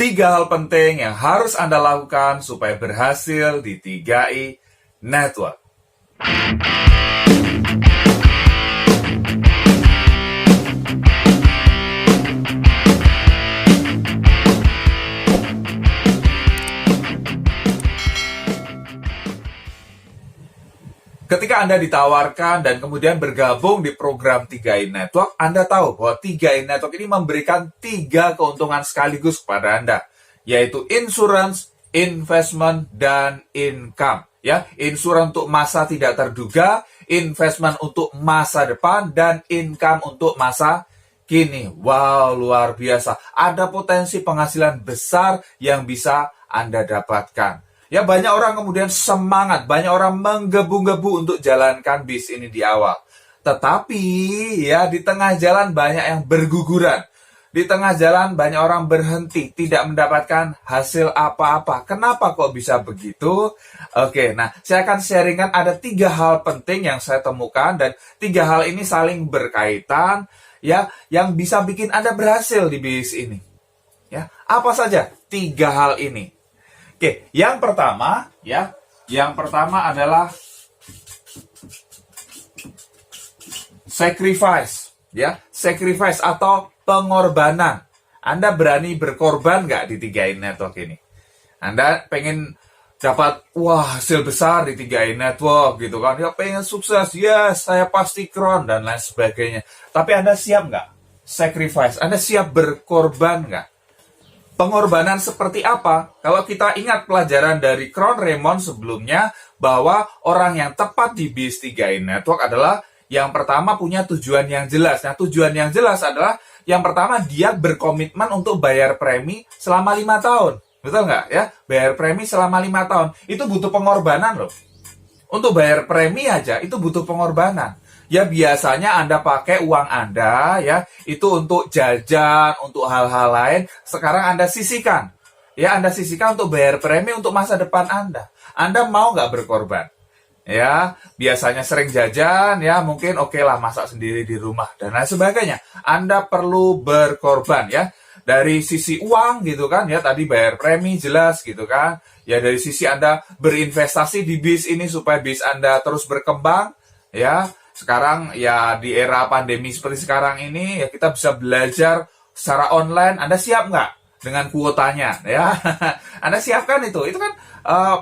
Tiga hal penting yang harus Anda lakukan supaya berhasil di 3i Network. Ketika Anda ditawarkan dan kemudian bergabung di program 3i Network, Anda tahu bahwa 3i Network ini memberikan 3 keuntungan sekaligus kepada Anda, yaitu insurance, investment, dan income. Ya, insurance untuk masa tidak terduga, investment untuk masa depan, dan income untuk masa kini. Wow, luar biasa. Ada potensi penghasilan besar yang bisa Anda dapatkan. Ya, banyak orang kemudian semangat, banyak orang menggebu-gebu untuk jalankan bis ini di awal. Tetapi, ya, di tengah jalan banyak yang berguguran. Di tengah jalan banyak orang berhenti, tidak mendapatkan hasil apa-apa. Kenapa kok bisa begitu? Oke, nah, saya akan sharingkan ada 3 hal penting yang saya temukan, dan 3 hal ini saling berkaitan, ya, yang bisa bikin Anda berhasil di bis ini. Ya, apa saja 3 hal ini? Oke, yang pertama, ya, yang pertama adalah sacrifice, ya, sacrifice atau pengorbanan. Anda berani berkorban nggak di 3i Network ini? Anda pengen dapat, hasil besar di 3i Network gitu kan, ya pengen sukses, yes, saya pasti kron, dan lain sebagainya. Tapi Anda siap nggak sacrifice? Anda siap berkorban nggak? Pengorbanan seperti apa? Kalau kita ingat pelajaran dari Crown Raymond sebelumnya, bahwa orang yang tepat di bis 3i Network adalah yang pertama punya tujuan yang jelas. Nah, tujuan yang jelas adalah yang pertama dia berkomitmen untuk bayar premi selama 5 tahun. Betul nggak? Ya, bayar premi selama 5 tahun. Itu butuh pengorbanan loh. Untuk bayar premi aja itu butuh pengorbanan. Ya, biasanya Anda pakai uang Anda, ya, itu untuk jajan, untuk hal-hal lain. Sekarang Anda sisihkan. Ya, Anda sisihkan untuk bayar premi untuk masa depan Anda. Anda mau nggak berkorban? Ya, biasanya sering jajan, ya, mungkin oke lah masak sendiri di rumah, dan lain sebagainya. Anda perlu berkorban, ya. Dari sisi uang, gitu kan, ya, tadi bayar premi, jelas, gitu kan. Ya, dari sisi Anda berinvestasi di bis ini supaya bis Anda terus berkembang, ya. Sekarang ya di era pandemi seperti sekarang ini, ya kita bisa belajar secara online. Anda siap nggak dengan kuotanya? Ya, Anda siapkan itu kan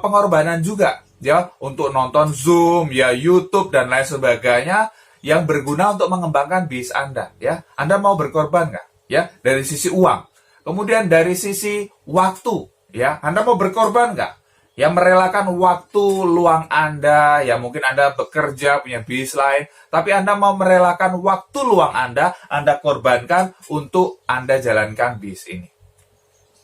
pengorbanan juga, ya, untuk nonton Zoom, ya, YouTube dan lain sebagainya yang berguna untuk mengembangkan bis Anda. Ya, Anda mau berkorban nggak? Ya, dari sisi uang. Kemudian dari sisi waktu, ya, Anda mau berkorban nggak? Ya, merelakan waktu luang Anda, ya mungkin Anda bekerja, punya bis lain, tapi Anda mau merelakan waktu luang Anda korbankan untuk Anda jalankan bis ini.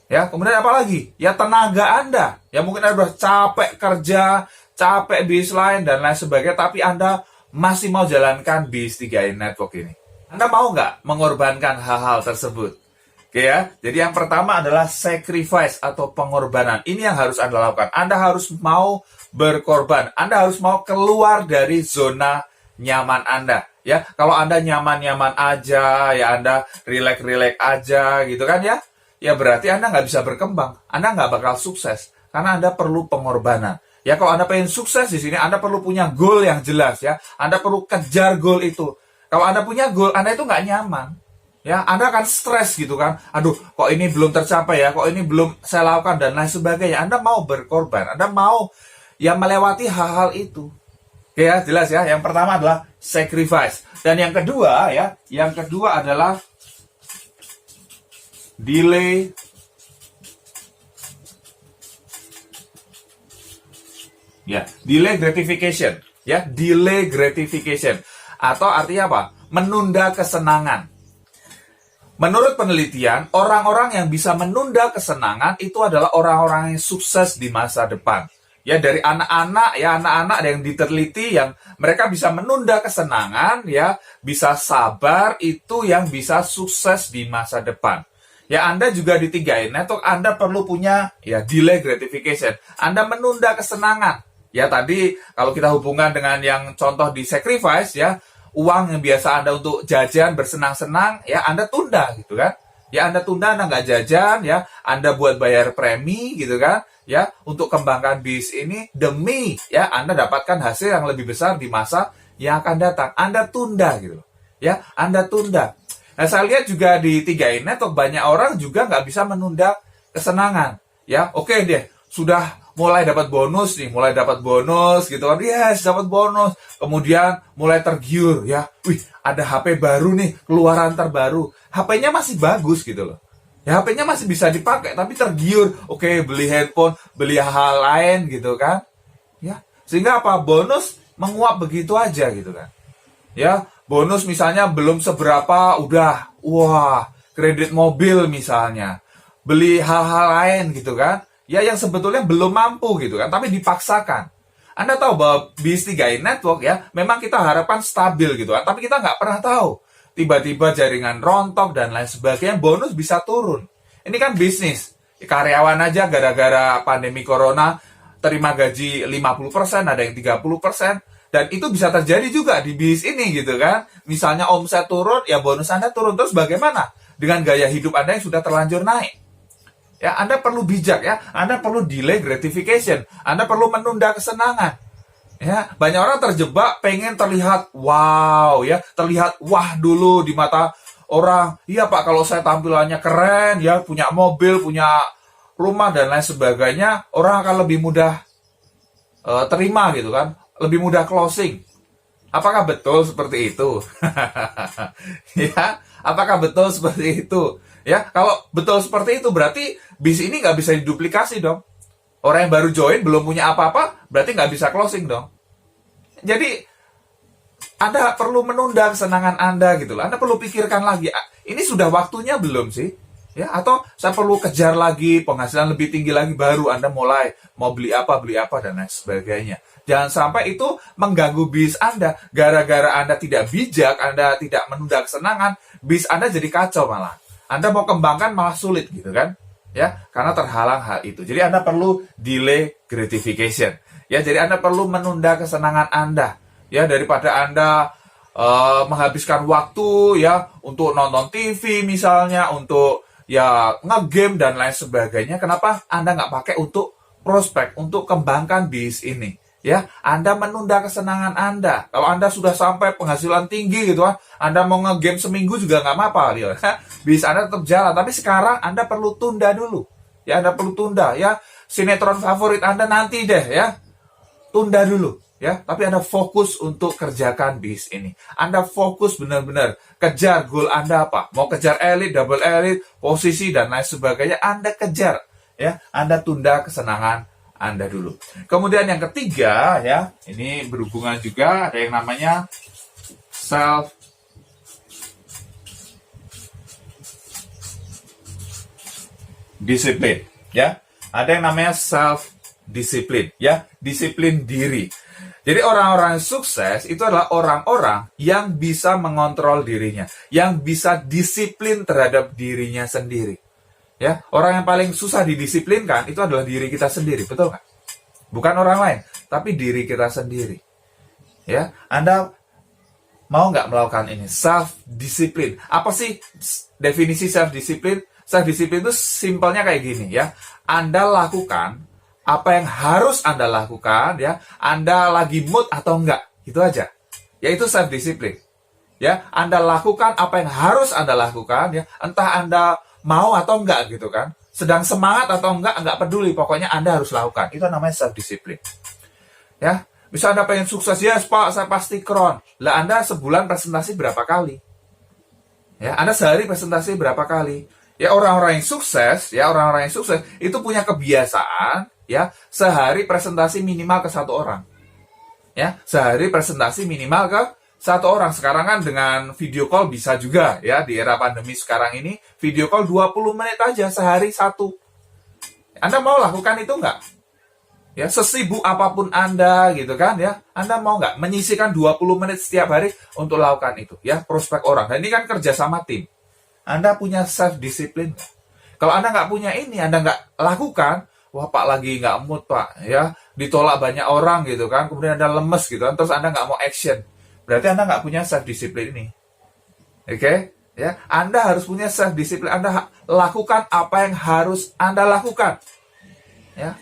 Ya, kemudian apa lagi? Ya, tenaga Anda. Ya, mungkin Anda sudah capek kerja, capek bis lain, dan lain sebagainya, tapi Anda masih mau jalankan bis 3i Network ini. Anda mau nggak mengorbankan hal-hal tersebut? Oke, ya, jadi yang pertama adalah sacrifice atau pengorbanan. Ini yang harus Anda lakukan. Anda harus mau berkorban. Anda harus mau keluar dari zona nyaman Anda. Ya, kalau Anda nyaman-nyaman aja, ya Anda rileks-rileks aja, gitu kan ya? Ya berarti Anda nggak bisa berkembang. Anda nggak bakal sukses karena Anda perlu pengorbanan. Ya, kalau Anda pengen sukses di sini, Anda perlu punya goal yang jelas, ya. Anda perlu kejar goal itu. Kalau Anda punya goal, Anda itu nggak nyaman. Ya, Anda akan stres gitu kan. Aduh, kok ini belum tercapai ya, kok ini belum saya lakukan, dan lain sebagainya. Anda mau berkorban, Anda mau ya melewati hal-hal itu. Oke, ya, jelas ya. Yang pertama adalah sacrifice. Dan yang kedua ya, yang kedua adalah delay gratification. Ya, delay gratification. Atau artinya apa? Menunda kesenangan. Menurut penelitian, orang-orang yang bisa menunda kesenangan itu adalah orang-orang yang sukses di masa depan. Ya, dari anak-anak, ya, anak-anak yang diteliti yang mereka bisa menunda kesenangan, ya, bisa sabar, itu yang bisa sukses di masa depan. Ya, Anda juga di 3i Network, Anda perlu punya ya delay gratification. Anda menunda kesenangan. Ya, tadi kalau kita hubungkan dengan yang contoh di sacrifice, ya, uang yang biasa Anda untuk jajan bersenang-senang, ya Anda tunda gitu kan. Ya, Anda tunda, Anda nggak jajan, ya, Anda buat bayar premi gitu kan, ya, untuk kembangkan bis ini demi ya Anda dapatkan hasil yang lebih besar di masa yang akan datang. Anda tunda gitu loh. Ya, Anda tunda. Nah, saya lihat juga di 3i Network banyak orang juga nggak bisa menunda kesenangan. Ya, oke deh, sudah mulai dapat bonus nih, mulai dapat bonus gitu kan. Yes, dapat bonus. Kemudian mulai tergiur ya. Wih, ada HP baru nih, keluaran terbaru. HP-nya masih bagus gitu loh. Ya, HP-nya masih bisa dipakai, tapi tergiur. Oke, beli handphone, beli hal lain gitu kan. Ya, sehingga apa? Bonus menguap begitu aja gitu kan. Ya, bonus misalnya belum seberapa, udah, wah, kredit mobil misalnya. Beli hal-hal lain gitu kan. Ya, yang sebetulnya belum mampu gitu kan, tapi dipaksakan. Anda tahu bahwa bis 3i Network ya, memang kita harapkan stabil gitu kan, tapi kita nggak pernah tahu. Tiba-tiba jaringan rontok dan lain sebagainya, bonus bisa turun. Ini kan bisnis. Karyawan aja gara-gara pandemi corona terima gaji 50%, ada yang 30%. Dan itu bisa terjadi juga di bis ini gitu kan. Misalnya omset turun, ya bonus Anda turun. Terus bagaimana dengan gaya hidup Anda yang sudah terlanjur naik? Ya, Anda perlu bijak ya. Anda perlu delay gratification. Anda perlu menunda kesenangan. Ya, banyak orang terjebak pengen terlihat wow ya, terlihat wah dulu di mata orang. Iya Pak, kalau saya tampilannya keren ya, punya mobil, punya rumah dan lain sebagainya, orang akan lebih mudah terima gitu kan, lebih mudah closing. Apakah betul seperti itu? Ya, apakah betul seperti itu? Ya, kalau betul seperti itu berarti bis ini nggak bisa diduplikasi dong. Orang yang baru join belum punya apa-apa, berarti nggak bisa closing dong. Jadi, Anda perlu menunda kesenangan Anda gitu loh. Anda perlu pikirkan lagi, ini sudah waktunya belum sih? Ya, atau saya perlu kejar lagi, penghasilan lebih tinggi lagi, baru Anda mulai mau beli apa, dan lain sebagainya. Jangan sampai itu mengganggu bis Anda. Gara-gara Anda tidak bijak, Anda tidak menunda kesenangan, bis Anda jadi kacau malah. Anda mau kembangkan malah sulit gitu kan? Ya, karena terhalang hal itu. Jadi Anda perlu delay gratification. Ya, jadi Anda perlu menunda kesenangan Anda. Ya, daripada Anda menghabiskan waktu ya untuk nonton TV misalnya, untuk ya ngegame dan lain sebagainya. Kenapa Anda nggak pakai untuk prospek, untuk kembangkan bis ini? Ya, Anda menunda kesenangan Anda. Kalau Anda sudah sampai penghasilan tinggi gitu kan, Anda mau ngegame seminggu juga nggak apa-apa, ya. Bis Anda tetap jalan. Tapi sekarang Anda perlu tunda dulu. Ya, Anda perlu tunda. Ya, sinetron favorit Anda nanti deh, ya. Tunda dulu. Ya, tapi Anda fokus untuk kerjakan bis ini. Anda fokus benar-benar kejar goal Anda apa? Mau kejar elite, double elite, posisi dan lain sebagainya, Anda kejar. Ya, Anda tunda kesenangan Anda dulu. Kemudian yang ketiga ya, ini berhubungan juga ada yang namanya self discipline ya. Ada yang namanya self discipline ya, disiplin diri. Jadi orang-orang sukses itu adalah orang-orang yang bisa mengontrol dirinya, yang bisa disiplin terhadap dirinya sendiri. Ya, orang yang paling susah didisiplinkan itu adalah diri kita sendiri, betul nggak? Bukan orang lain, tapi diri kita sendiri. Ya, Anda mau nggak melakukan ini? Self-discipline. Apa sih definisi self-discipline? Self-discipline itu simpelnya kayak gini ya. Anda lakukan apa yang harus Anda lakukan ya. Anda lagi mood atau enggak, itu aja. Yaitu self-discipline. Ya, Anda lakukan apa yang harus Anda lakukan ya. Entah Anda mau atau enggak gitu kan, sedang semangat atau enggak peduli, pokoknya Anda harus lakukan. Itu namanya self-discipline. Ya, bisa Anda pengen sukses, ya Pak, saya pasti kron. Lah Anda sebulan presentasi berapa kali? Ya, Anda sehari presentasi berapa kali? Ya, orang-orang yang sukses itu punya kebiasaan ya, sehari presentasi minimal ke 1 orang. Ya, sehari presentasi minimal ke 1 orang. Sekarang kan dengan video call bisa juga ya, di era pandemi sekarang ini video call 20 menit aja sehari 1. Anda mau lakukan itu enggak? Ya, sesibuk apapun Anda gitu kan ya, Anda mau nggak menyisihkan 20 menit setiap hari untuk lakukan itu ya, prospek orang. Dan ini kan kerja sama tim. Anda punya self-discipline nggak? Kalau Anda nggak punya ini, Anda nggak lakukan, wah Pak lagi nggak mood Pak ya, ditolak banyak orang gitu kan, kemudian Anda lemes gitu kan, terus Anda nggak mau action. Berarti Anda nggak punya self-discipline ini. Oke? Ya, Anda harus punya self disiplin. Anda lakukan apa yang harus Anda lakukan. Ya.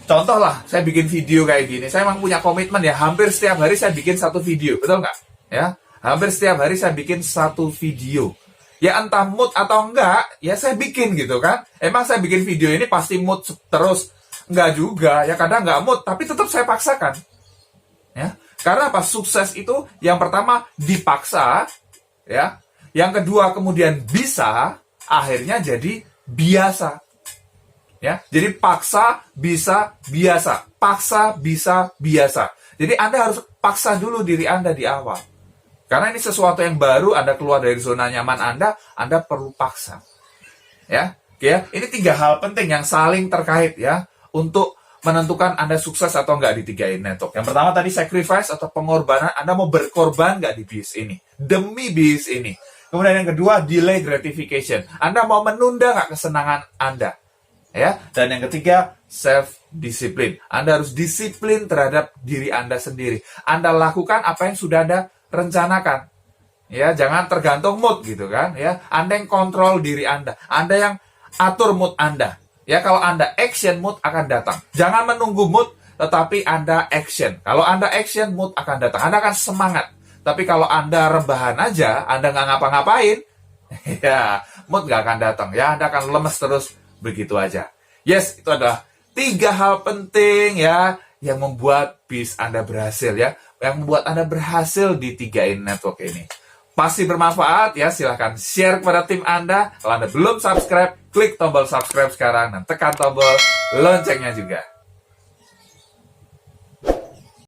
Contoh lah, saya bikin video kayak gini. Saya memang punya komitmen ya, hampir setiap hari saya bikin satu video, betul nggak? Ya, hampir setiap hari saya bikin satu video. Ya entah mood atau enggak, ya saya bikin gitu kan. Emang saya bikin video ini pasti mood terus? Enggak juga, ya kadang enggak mood, tapi tetap saya paksakan. Ya, karena apa? Sukses itu yang pertama dipaksa, ya. Yang kedua kemudian bisa, akhirnya jadi biasa. Ya, jadi paksa, bisa, biasa. Paksa, bisa, biasa. Jadi Anda harus paksa dulu diri Anda di awal. Karena ini sesuatu yang baru, Anda keluar dari zona nyaman Anda perlu paksa. Ya, ya, ini 3 hal penting yang saling terkait ya untuk menentukan Anda sukses atau enggak di 3 network. Yang pertama tadi sacrifice atau pengorbanan, Anda mau berkorban enggak di bisnis ini, demi bisnis ini. Kemudian yang kedua, delay gratification. Anda mau menunda nggak kesenangan Anda? Ya. Dan yang ketiga, self-discipline. Anda harus disiplin terhadap diri Anda sendiri. Anda lakukan apa yang sudah Anda rencanakan. Ya, jangan tergantung mood gitu kan. Ya, Anda yang kontrol diri Anda. Anda yang atur mood Anda. Ya, kalau Anda action, mood akan datang. Jangan menunggu mood, tetapi Anda action. Kalau Anda action, mood akan datang. Anda akan semangat. Tapi kalau Anda rebahan aja, Anda nggak ngapa-ngapain, ya, mood nggak akan datang. Ya, Anda akan lemes terus begitu aja. Yes, itu adalah 3 hal penting ya, yang membuat bis Anda berhasil ya. Yang membuat Anda berhasil di 3 network ini. Pasti bermanfaat ya, silahkan share kepada tim Anda. Kalau Anda belum subscribe, klik tombol subscribe sekarang dan tekan tombol loncengnya juga.